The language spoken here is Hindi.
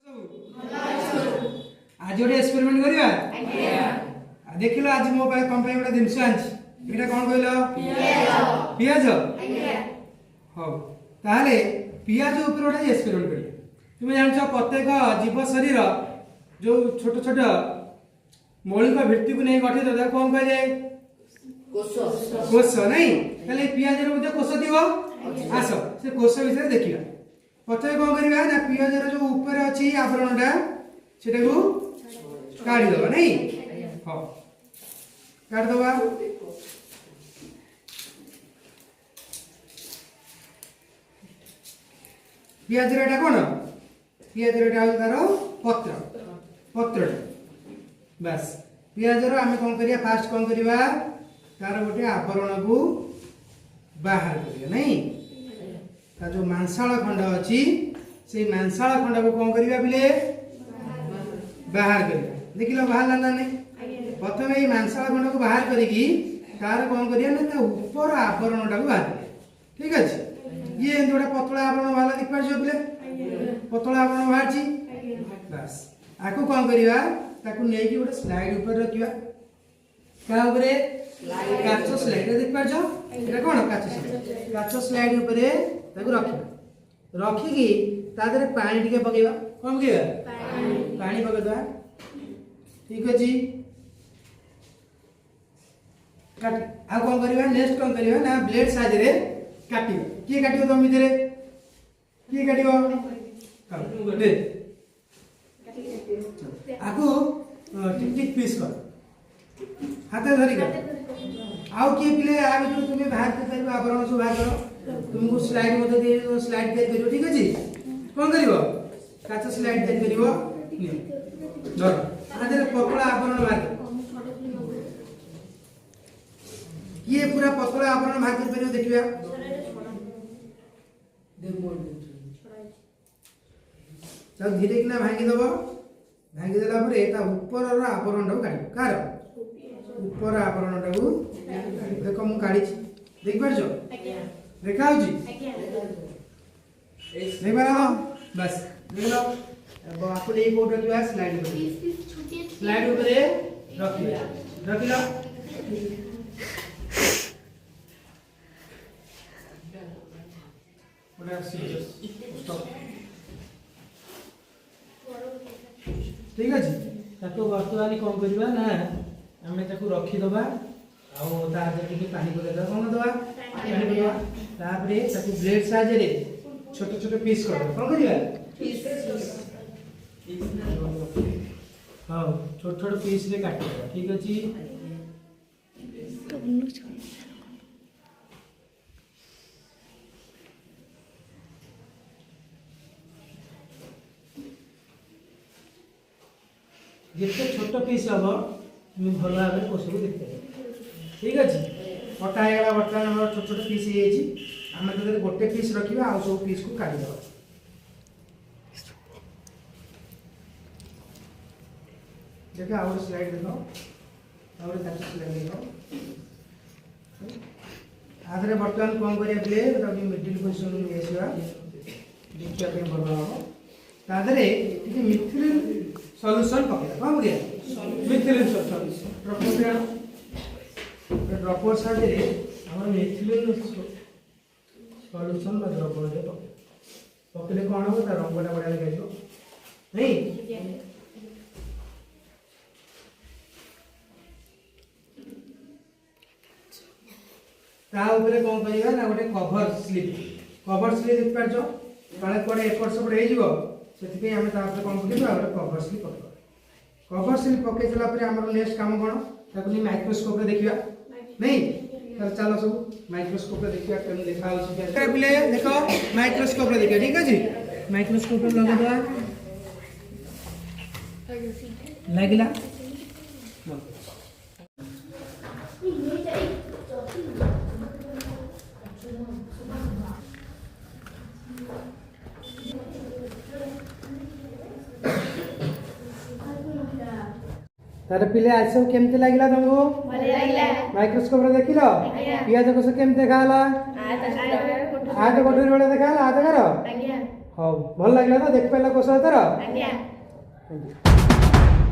आज गोटे एक्सपेरिमेंट करिया देख लो आज मो पाए तुम गोटे जिनस आनी एटा कौन कहल पियाज हाँ ताहले पियाज ऊपर गोटे एक्सपेरिमेंट करिया तुम जान प्रत्येक जीव शरीर जो छोट छोट मौलिक भित्ति को नहीं गठित कौन कह जाए कोष नहीं ताले पियाज कोष थी आस से कोष विषय देखिए प्रथम कौन करवा ना पियाज जो ऊपर अच्छी आवरणटा से काढ़ी दबा नहीं हाँ काढ़ दबा पियाज एटा कौन पियाज एटा तार पत्र पत्र बस पियाज आम कौन करिया फास्ट कौन करवा तार गोटे आवरण को बाहर करिया नहीं जो मांसाल खंड अच्छी से मांसाल खंड को कौन करवा बिले बाहर करवा देख लो बाहर ना नहीं प्रथम ये मांसाल खंड को बाहर करी तार कौन करिया ना ऊपर आवरण टाक बाहर करिया ठीक अच्छे ये गोटे पतला आवरण बाहर देख पार बिले पतला आवरण बाहर बस आपको कौन करवा ताकू नहीं कि गोटे स्लाइड ऊपर रखिया क्या ऊपर काच स्लाइड देख पार एटा कौन काच स्लाइड ऊपर ताकू रखिया रखिकी तादरे पानी टिके पकेबा कौन पकेबा पानी पकेदवा ठीक अछि काट आ कौन करबा नेक्स्ट कौन करबा ना ब्लेड साइज रे काटिबा की काटिबो तो मिदरे की काटिबो दे आको टिक टिक पीस कर हाथ धरी कर आउ किए पिले आ भितर तुमे बाहर कर पाइबो आवरण सब बाहर करो तुमको स्लाइड मते दे स्लाइड दे करियो ठीक अछि कोन करिवो काच स्लाइड दे करिवो धर आदरे पतला आवरण बाहर ये पूरा पतला आवरण बाहर कर परियो देखिबा सब धीरे किना भांगी दबो भांगी देला पर एटा ऊपर रो आवरण टा काढियो कार ऊपर आवरण टा देखो मु काढी देख परजो देखा हो जी नहीं बना बस देख लो अब आपको ये कोड रखियो स्लाइड ऊपर स्लाइड ऊपर रख लो पूरा स्टॉप ठीक अछि ताको वर्तमान कोन करबा ना हमें ताको रखी दबा आउ ता जति के पानी को देबा कोन दबा पानी को दबा तापरे ताको ब्लेड साहाय्य रे छोटे छोटे पीस कर कोन करिया पीस हां छोटे छोटे पीस रे काट ठीक अछि जिते छोट पीस हम तुम भल भाव कोष को देखते ठीक अच्छे कटा होगा बर्तमान आम छोट छोट पीस आम तो गोटे पीस रखा आउ सब पीस को काढ़ी दबा देख आउ स्लाइड देख आउ स्लाइड देख आधे बर्तमान कौन करें मिडिल पोजिशन में आसवा देखा भल हम ताधे मिथिलिन सॉल्यूशन पकेगा कौन करिया मिथिलिन सॉल्यूशन ड्रॉपर साइड रे हमर मिथिलिन सॉल्यूशन बा ड्रॉपर रे पकेले कोन हो ता रंगटा बडा लगाइयो नहीं ता ऊपर कोन करिया ना गोटे कवर स्लिप देख पार जो तळे पड़े एपट सेपट हे जीवो सेति हम तापर कोन करिबा कवर स्लिप पके चला पर हमर नेक्स्ट काम कोन ताकू माइक्रोस्कोप रे देखिबा नहीं तर चलो सब माइक्रोस्कोप रे देखिबा केन देखा होछि के बिले देखो माइक्रोस्कोप रे देखिबा ठीक अछि माइक्रोस्कोप रे लगा दवा लागिला तार पिले आसो केमते लागिला तुमको भले लागिला माइक्रोस्कोप रे देखिलो पियाज कोस केमते देखाला आ तो कोठरी वाला देखाला आ देखरो ହଉ ଭଲ ଲାଗିଲା ତ ଦେଖିପାରିଲା କୋଷ ଏଥର ଆଜ୍ଞା। Thank you.